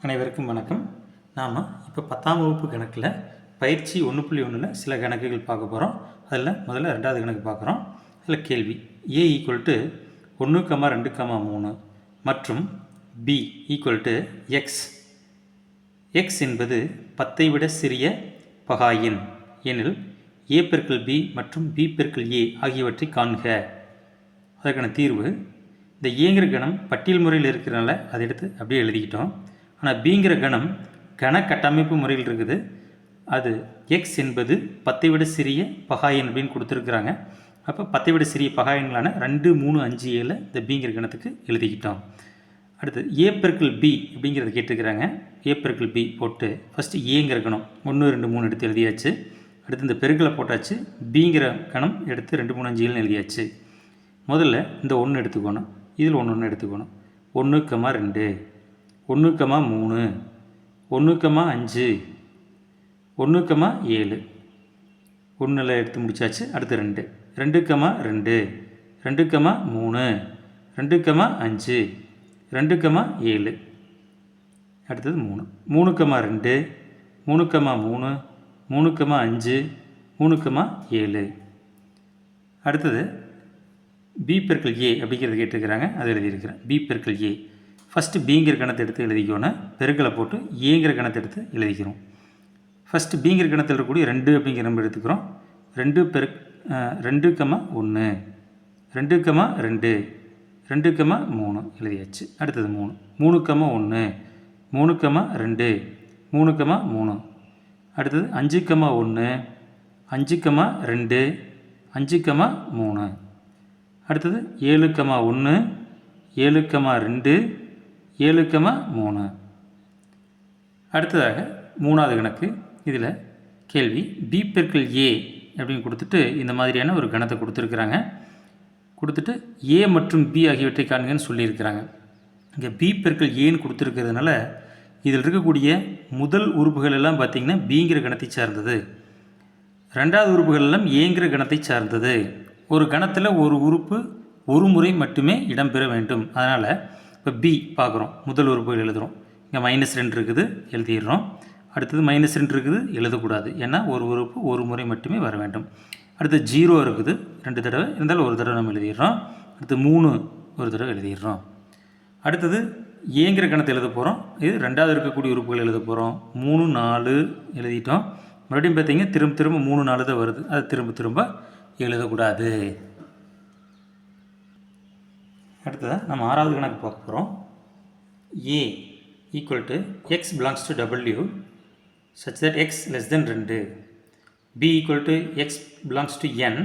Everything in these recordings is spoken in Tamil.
அனைவருக்கும் வணக்கம். நாம் இப்போ 10ஆம் வகுப்பு கணக்கில் பயிற்சி 1.1ல் சில கணக்குகள் பார்க்க போகிறோம். அதில் முதல்ல 2வது கணக்கு பார்க்குறோம். அதில் கேள்வி a = 1, 2, 3 மற்றும் b = x. x என்பது 10ஐ விட சிறிய பகா எண் எனில் a × b மற்றும் b × a ஆகியவற்றை காண்க. அதற்கான தீர்வு, இந்த ஏங்கிற கணம் பட்டியல் முறையில் இருக்கிறனால அதை எடுத்து அப்படியே எழுதிக்கிட்டோம். ஆனால் பிங்கிற கணம் கன கட்டமைப்பு முறையில் இருக்குது. அது எக்ஸ் என்பது 10ஐ விட சிறிய பகா எண் அப்படின்னு கொடுத்துருக்குறாங்க. அப்போ 10ஐ விட சிறிய பகா எண்களான 2, 3, 5, 7 இந்த பிங்கிற கணத்துக்கு எழுதிக்கிட்டோம். அடுத்து a × b அப்படிங்கிறத கேட்டுக்கிறாங்க. a × b போட்டு ஃபஸ்ட்டு ஏங்கிற கணம் 1, 2, 3 எடுத்து எழுதியாச்சு. அடுத்து இந்த பெருக்களை போட்டாச்சு. பிங்கிற கணம் எடுத்து 2, 3, 5, 7 எழுதியாச்சு. முதல்ல இந்த 1 எடுத்துக்கணும். இதில் 1 எடுத்துக்கணும். 1, 2, 1, 3, 1, 5, 1, 7 1 எடுத்து முடிச்சாச்சு. அடுத்து 2, 2, 2, 2, 3, 2, 5, 2, 7 அடுத்தது 3, 3, 2, 3, 3, 3, 5, 3, 7 அடுத்தது b × a அப்படிங்கிறது கேட்டுருக்கிறாங்க. அதை எழுதியிருக்கிறேன். b × a ஃபஸ்ட்டு பிங்கிற கணத்தை எடுத்து எழுதிக்கோணும். பெருக்களை போட்டு ஏங்கிற கணத்தை எடுத்து எழுதிக்கிறோம். ஃபஸ்ட்டு பிங்கிற கணத்தில் இருக்கக்கூடிய 2 அப்படிங்கிற நம்பர் எடுத்துக்கிறோம். 2, 2, 1, 2, 2, 2, 3 எழுதியாச்சு. அடுத்தது 3, 3, 1, 3, 2, 3, 3 அடுத்தது 5, 1, 5, 2, 5, 3 அடுத்தது 7, 1, 7, 2, 7, 3 அடுத்ததாக 3வது கணக்கு. இதில் கேள்வி b × a அப்படின்னு கொடுத்துட்டு இந்த மாதிரியான ஒரு கணத்தை கொடுத்துருக்குறாங்க. கொடுத்துட்டு a மற்றும் b ஆகியவற்றை காண்கன்னு சொல்லியிருக்கிறாங்க. இங்கே b × aன்னு கொடுத்துருக்கிறதுனால இதில் இருக்கக்கூடிய முதல் உறுப்புகள் எல்லாம் பார்த்திங்கன்னா பிங்கிற கணத்தை சார்ந்தது. 2வது உறுப்புகள் எல்லாம் ஏங்கிற கணத்தை சார்ந்தது. ஒரு கணத்தில் ஒரு உறுப்பு ஒரு முறை மட்டுமே இடம்பெற வேண்டும். அதனால் இப்போ b பார்க்குறோம். முதல் உறுப்புகள் எழுதுகிறோம். இங்கே -2 இருக்குது, எழுதிடுறோம். அடுத்தது -2 இருக்குது, எழுதக்கூடாது. ஏன்னா ஒரு உறுப்பு ஒரு முறை மட்டுமே வர வேண்டும். அடுத்து 0 இருக்குது, 2 தடவை இருந்தாலும் ஒரு தடவை நம்ம எழுதிடுறோம். அடுத்து 3 ஒரு தடவை எழுதிடுறோம். அடுத்தது ஏங்கிற கணத்தை எழுத போகிறோம். இது 2வது இருக்கக்கூடிய உறுப்புகள் எழுத போகிறோம். 3, 4 எழுதிட்டோம். மறுபடியும் பார்த்தீங்கன்னா திரும்ப 3, 4 தான் வருது. அது திரும்ப எழுதக்கூடாது. அடுத்ததாக நம்ம 6வது கணக்கு பார்க்க போகிறோம். a = x belongs to w such that x less than 2. b = x belongs to n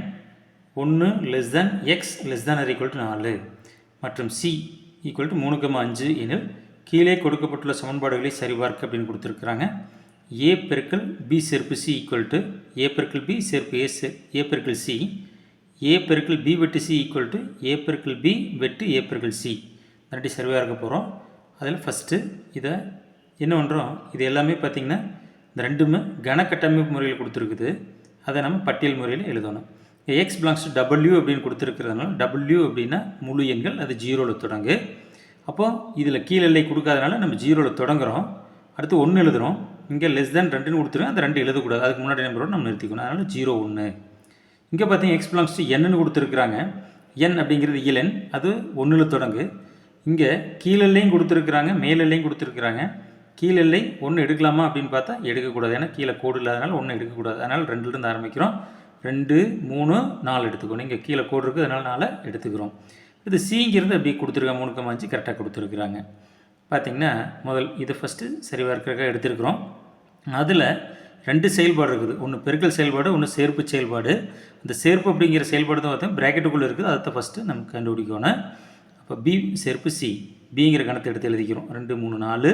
1 less than x less than or equal to 4 மற்றும் c = 3, 5 எனில் கீழே கொடுக்கப்பட்டுள்ள சமன்பாடுகளை சரிபார்க்க அப்படின்னு கொடுத்துருக்குறாங்க. a × b சேர்ப்பு c = a × b சேர்ப்பு a × c, a × b வெட்டு c = a × b வெட்டு a × c. ரெண்டு சரிவாக இருக்க போகிறோம். அதில் ஃபஸ்ட்டு இதை என்ன பண்ணுறோம், இது எல்லாமே பார்த்திங்கன்னா இந்த ரெண்டுமே கனக்கட்டமைப்பு முறையில் கொடுத்துருக்குது. அதை நம்ம பட்டியல் முறையில் எழுதணும். x belongs to w அப்படின்னு கொடுத்துருக்கிறதுனால w அப்படின்னா முழு எண்கள், அது 0ல் தொடங்கு. அப்போது இதில் கீழ் எல்லை கொடுக்காதனால நம்ம 0ல் தொடங்குகிறோம். அடுத்து 1 எழுதுகிறோம். இங்கே -2ன்னு கொடுத்துருக்கோம். அந்த 2 எழுதக்கூடாது. அதுக்கு முன்னாடி நம்பரோடு நம்ம நிறுத்திக்கணும். அதனால் 0, 1. இங்கே பார்த்தீங்கன்னா x belongs to n கொடுத்துருக்குறாங்க. n அப்படிங்கிறது இயலெண், அது 1ல் தொடங்கு. இங்கே கீழெல்லையும் கொடுத்துருக்குறாங்க, மேலெல்லையும் கொடுத்துருக்குறாங்க. கீழெல்லை 1 எடுக்கலாமா அப்படின்னு பார்த்தா எடுக்கக்கூடாது. ஏன்னா கீழே கோடு இல்லாதனால 1 எடுக்கக்கூடாது. அதனால் 2லேருந்து ஆரம்பிக்கிறோம். 2, 3, 4 எடுத்துக்கணும். இங்கே கீழே கோடு இருக்குது, அதனால் 4 எடுத்துக்கிறோம். இது சிங்கிறது அப்படி கொடுத்துருக்காங்க. 3, 5 கரெக்டாக கொடுத்துருக்குறாங்க. பார்த்திங்கன்னா முதல் இதை ஃபஸ்ட்டு சரிவாக இருக்கிறக்காக எடுத்துருக்குறோம். அதில் 2 செயல்பாடு இருக்குது. ஒன்று பெருக்கல் செயல்பாடு, ஒன்று சேர்ப்பு செயல்பாடு. அந்த சேர்ப்பு அப்படிங்கிற செயல்பாடு தான் பார்த்தா ப்ராக்கெட்டுக்குள்ளே இருக்குது. அதை ஃபஸ்ட்டு நம்ம கண்டுபிடிக்கணும். அப்போ b சேர்ப்பு c, பிங்கிற கணத்தை எடுத்து எழுதிக்கிறோம். 2, 3, 4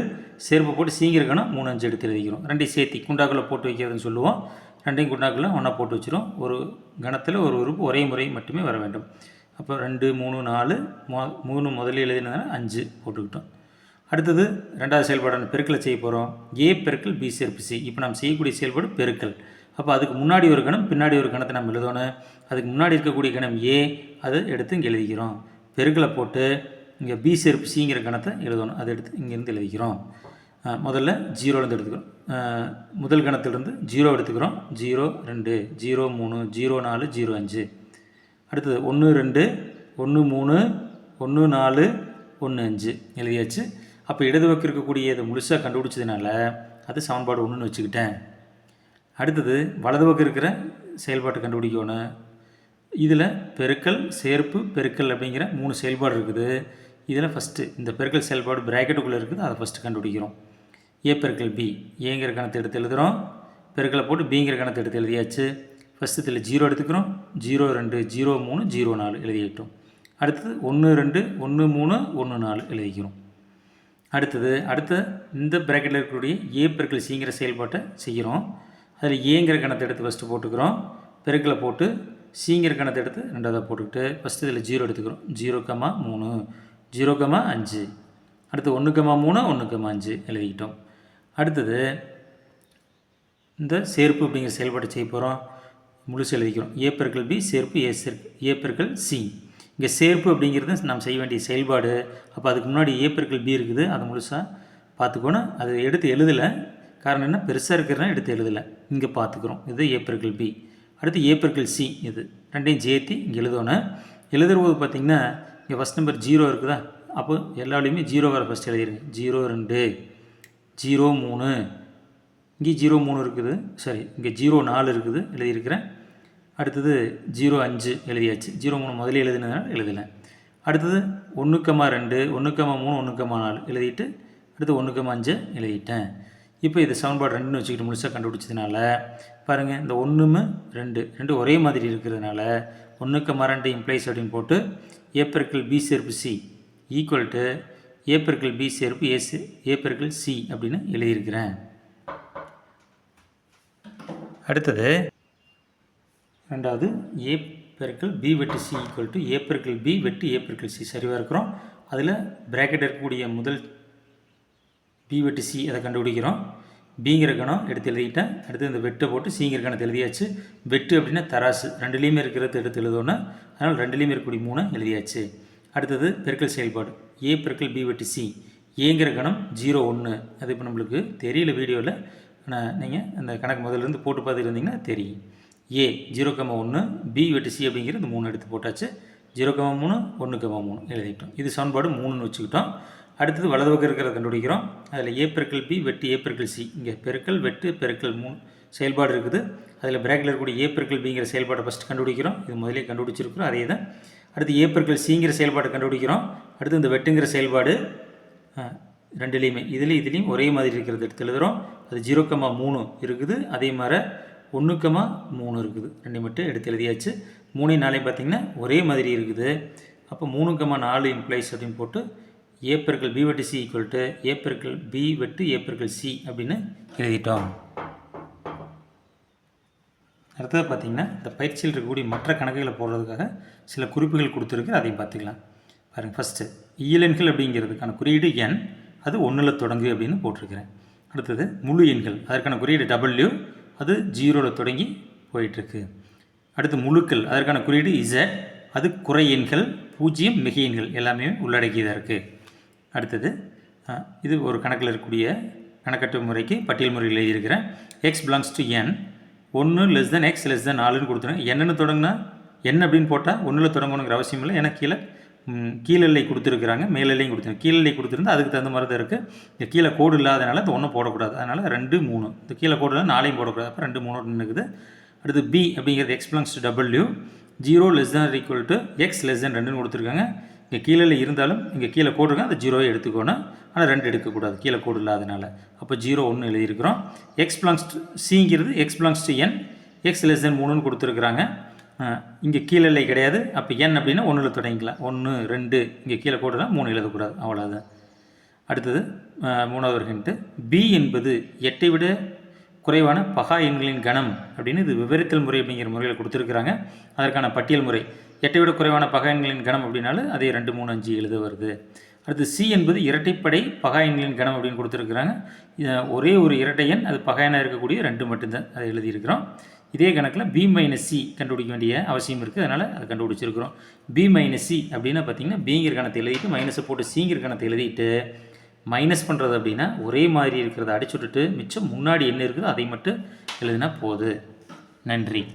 சேர்ப்பு போட்டு சிங்கிற கணம் 3, 5 எடுத்து எழுதிக்கிறோம். 2 சேர்த்தி குண்டாக்குள்ளே போட்டு வைக்கிறதுன்னு சொல்லுவோம். 2 குண்டாக்குள்ளே ஒன்றா போட்டு வச்சிடும். ஒரு கணத்தில் ஒரு உறுப்பு ஒரே முறை மட்டுமே வர வேண்டும். அப்போ 2, 3, 4 3 முதலில் எழுதினதுனால 5 போட்டுக்கிட்டோம். அடுத்தது 2வது செயல்பாடான பெருக்கலை செய்ய போகிறோம். a × b சேர்ப்பு c. இப்போ நம்ம செய்யக்கூடிய செயல்பாடு பெருக்கல். அப்போ அதுக்கு முன்னாடி ஒரு கணம், பின்னாடி ஒரு கணத்தை நம்ம எழுதணும். அதுக்கு முன்னாடி இருக்கக்கூடிய கணம் a, அதை எடுத்து இங்கே எழுதிக்கிறோம். பெருக்கலை போட்டு இங்கே b சேர்ப்பு சிங்கிற கணத்தை எழுதணும். அதை எடுத்து இங்கேருந்து எழுதிக்கிறோம். முதல்ல ஜீரோலேருந்து எடுத்துக்கிறோம். முதல் கணத்திலிருந்து 0 எடுத்துக்கிறோம். 0 2 0 3 0 4 0 5. அடுத்தது 1 2 1 3 1 4 1 5 எழுதியாச்சு. அப்போ இடது பக்கம் இருக்கக்கூடிய இதை முழுசாக கண்டுபிடிச்சதுனால அது சமன்பாடு 1ன்னு வச்சுக்கிட்டேன். அடுத்தது வலது பக்கம் இருக்கிற செயல்பாட்டை கண்டுபிடிக்கணும். இதில் பெருக்கல் சேர்ப்பு பெருக்கல் அப்படிங்கிற 3 செயல்பாடு இருக்குது. இதில் ஃபஸ்ட்டு இந்த பெருக்கல் செயல்பாடு ப்ராக்கெட்டுக்குள்ளே இருக்குது, அதை ஃபஸ்ட்டு கண்டுபிடிக்கிறோம். ஏ பெருக்கல் பி, ஏங்கிற கணத்தை எடுத்து எழுதுகிறோம். பெருக்கலை போட்டு பிங்கிற கணத்தை எடுத்து எழுதியாச்சு. ஃபஸ்ட்டு இதில் 0 எடுத்துக்கிறோம். 0 2 0 3 0 4 எழுதிக்கிட்டோம். அடுத்தது 1 2 1 3 1 4 எழுதிக்கிறோம். அடுத்த இந்த ப்ராக்கெட்டில் இருக்கக்கூடிய ஏ பெருக்கல் சிங்கிற செயல்பாட்டை செய்கிறோம். அதில் ஏங்கிற கணத்தை எடுத்து ஃபஸ்ட்டு போட்டுக்கிறோம். பெருக்கலை போட்டு சிங்கிற கணத்தை எடுத்து ரெண்டாவதாக போட்டுக்கிட்டு ஃபஸ்ட்டு இதில் 0 எடுத்துக்கிறோம். 0 3 0 5. அடுத்து 1 3 1 5 எழுதிக்கிட்டோம். அடுத்தது இந்த சேர்ப்பு அப்படிங்கிற செயல்பாட்டை செய்ய போகிறோம். முழுசு எழுதிக்கிறோம். ஏ பெருக்கல் பி சேர்ப்பு ஏ பெருக்கல் சி. இங்கே சேர்ப்பு அப்படிங்கிறது நாம் செய்ய வேண்டிய செயல்பாடு. அப்போ அதுக்கு முன்னாடி ஏ பெருக்கல் பி இருக்குது, அதை முழுசாக பார்த்துக்கணும். அது எடுத்து எழுதலை, காரணம் என்ன, பெருசாக இருக்கிறதுனா எடுத்து எழுதலை. இங்கே பார்த்துக்கிறோம். இது ஏ பெருக்கல் பி. அடுத்து ஏ பெருக்கல் சி, இது ரெண்டையும் சேர்த்து இங்கே எழுதணும். எழுதும்போது பார்த்திங்கன்னா இங்கே ஃபஸ்ட் நம்பர் 0 இருக்குதா, அப்போ எல்லாத்துலேயுமே 0 வர ஃபஸ்ட் எழுதிடுங்க. 0 2 0 3, இங்கே 0 3 இருக்குது, சரி இங்கே 0 4 இருக்குது எழுதியிருக்கிறேன். அடுத்தது 0 5 எழுதியாச்சு. 0 3 முதலே எழுதினதுனால எழுதலை. அடுத்தது 1 2 1 3 1 4 எழுதிட்டு அடுத்து 1 5 எழுதிட்டேன். இப்போ இது சமன்பாடு 2ன்னு வச்சுக்கிட்டு முழுசாக கண்டுபிடிச்சதுனால பாருங்கள், இந்த 1 2 ஒரே மாதிரி இருக்கிறதுனால 1 2 இம்ப்ளைஸ் அப்படின்னு போட்டு ஏ பெருக்கல் பி சேர்ப்பு சி ஈக்குவல் டு ஏ பெருக்கல் பி சேர்ப்பு ஏ பெருக்கல் சி அப்படின்னு எழுதியிருக்கிறேன். அடுத்தது ரெண்டாவது ஏ பெருக்கல் பி வெட்டு சி ஈக்குவல் டு ஏ பெருக்கல் பி வெட்டு ஏ பெருக்கல் சி சரிவாக இருக்கிறோம். அதில் ப்ராக்கெட் இருக்கக்கூடிய முதல் பி வெட்டு சி அதை கண்டுபிடிக்கிறோம். பிங்கிற கணம் எடுத்து எழுதிட்டேன். அடுத்து இந்த வெட்டை போட்டு சிங்கிற கணத்தை எழுதியாச்சு. வெட்டு அப்படின்னா தராசு, ரெண்டுலேயுமே இருக்கிறத எடுத்து எழுதணும். அதனால் ரெண்டுலேயுமே இருக்கக்கூடிய 3 எழுதியாச்சு. அடுத்தது பெருக்கல் செயல்பாடு ஏ பெருக்கல் பி வெட்டு சி. ஏங்கிற கணம் 0 1, அது இப்போ நம்மளுக்கு தெரியல வீடியோவில், ஆனால் நீங்கள் அந்த கணக்கு முதல்லேருந்து போட்டு பார்த்துட்டு இருந்தீங்கன்னா தெரியும். ஏ 0 1 பி வெட்டு சி அப்படிங்கிற இந்த 3 எடுத்து போட்டாச்சு. 0 3 1 3 எழுதிட்டோம். இது சமன்பாடு 3ன்னு வச்சுக்கிட்டோம். அடுத்தது வலது பக்கம் இருக்கிறத கண்டுபிடிக்கிறோம். அதில் ஏ பெருக்கல் பி வெட்டு ஏ பெருக்கல் சி, இங்கே பெருக்கல் வெட்டு பெருக்கல் 3 செயல்பாடு இருக்குது. அதில் பிராக்கெட்டில் இருக்கக்கூடிய ஏ பெருக்கல் பிங்கிற செயல்பாட்டை ஃபஸ்ட்டு கண்டுபிடிக்கிறோம். இது முதலே கண்டுபிடிச்சிருக்கிறோம், அதே தான். அடுத்து ஏ பெருக்கல் சிங்கிற செயல்பாட்டை கண்டுபிடிக்கிறோம். அடுத்து இந்த வெட்டுங்கிற செயல்பாடு ரெண்டுலேயுமே இதுலேயும் ஒரே மாதிரி இருக்கிறது எடுத்து எழுதுகிறோம். அது 0 3 இருக்குது, அதே மாதிரி 1 3 இருக்குது, ரெண்டு மட்டும் எடுத்து எழுதியாச்சு. 3 4 பார்த்திங்கன்னா ஒரே மாதிரி இருக்குது. அப்போ 3 4 இம்ப்ளைஸ் அப்படின்னு போட்டு ஏ பெருக்கல் பி வெட்டு சி ஈக்குவல் டு ஏ பெருக்கல் பி வெட்டு ஏ பெருக்கல் சி அப்படின்னு எழுதிட்டோம். அடுத்தது பார்த்திங்கன்னா இந்த பயிற்சியில் இருக்கக்கூடிய மற்ற கணக்குகளை போடுறதுக்காக சில குறிப்புகள் கொடுத்துருக்கு, அதையும் பார்த்துக்கலாம். பாருங்கள், ஃபஸ்ட்டு இயலெண்கள் அப்படிங்கிறதுக்கான குறியீடு எண், அது 1ல் தொடங்கு அப்படின்னு போட்டிருக்கிறேன். அடுத்தது முழு எண்கள், அதற்கான குறியீடு W, அது 0ல் தொடங்கி போயிட்டுருக்கு. அடுத்து முழுக்கள், அதற்கான குறியீடு Z, அது குறை எண்கள் 0 மிகை எண்கள் எல்லாமே உள்ளடக்கியதாக இருக்குது. அடுத்தது இது ஒரு கணக்கில் இருக்கக்கூடிய கணக்கட்டு முறைக்கு பட்டியல் முறையில் எழுதியிருக்கிறேன். x belongs to n 1 less than x less than 4ன்னு கொடுத்துருங்க. என்னன்னு தொடங்கினா n அப்படின்னு போட்டால் 1ல் தொடங்கணுங்கிற அவசியம் இல்லை. ஏன்னா கீழெல்லை கொடுத்துருக்குறாங்க, மேலெல்லையும் கொடுத்துருங்க. கீழெல்லை கொடுத்துருந்தா அதுக்கு தகுந்த மாதிரி தான் இருக்குது. இந்த கீழே கோடு இல்லாதனால இந்த 1 போடக்கூடாது, அதனால் 2 3, இந்த கீழே கோடு 4 போடக்கூடாது, அப்போ 2 3 இருக்குது. அடுத்து b அப்படிங்கிறது x belongs to w 0 less than or equal to x less than 2ன்னு கொடுத்துருக்காங்க. இங்கே கீழே இருந்தாலும் இங்கே கீழே கோடு இருக்கா, அந்த 0வை எடுத்துக்கணும், ஆனால் 2 எடுக்கக்கூடாது கீழே கோடு இல்லாதனால. அப்போ 0 1 எழுதியிருக்கிறோம். எக்ஸ் பிலாங்ஸ் டு சிங்கிறது x belongs to N, x less than 3ன்னு கொடுத்துருக்குறாங்க. இங்கே கீழே இல்லை கிடையாது. அப்போ என் அப்படின்னா 1ல் தொடங்கிக்கலாம். 1 2 இங்கே கீழே கோடுனா 3 எழுதக்கூடாது, அவ்வளோதான். அடுத்தது 3வது ஒரு ஹிண்ட்டு, பி என்பது 8ஐ விட குறைவான பகா எண்களின் கணம் அப்படின்னு இது விவரித்தல் முறை அப்படிங்கிற முறையில் கொடுத்துருக்குறாங்க. அதற்கான பட்டியல் முறை 8ஐ விட குறைவான பகா எண்களின் கணம் அப்படின்னாலும் அதே 2 3 5 எழுத வருது. அடுத்து சி என்பது இரட்டைப்படை பகா எண்களின் கணம் அப்படின்னு கொடுத்துருக்குறாங்க. ஒரே ஒரு இரட்டை எண், அது பகையனாக இருக்கக்கூடிய 2 மட்டும்தான், அதை எழுதியிருக்கிறோம். இதே கணக்கில் பி மைனஸ் சி கண்டுபிடிக்க வேண்டிய அவசியம் இருக்குது, அதனால் அதை கண்டுபிடிச்சிருக்கிறோம். பி மைனஸ் சி அப்படின்னா பார்த்திங்கன்னா பிங்கிற கணத்தை எழுதிட்டு மைனஸை போட்டு சிங்கிற கணத்தை எழுதிட்டு மைனஸ் பண்ணுறது அப்படின்னா ஒரே மாதிரி இருக்கிறத அடிச்சு விட்டுட்டு மிச்சம் முன்னாடி என்ன இருக்குதோ அதை மட்டும் எழுதினா போதும். நன்றி.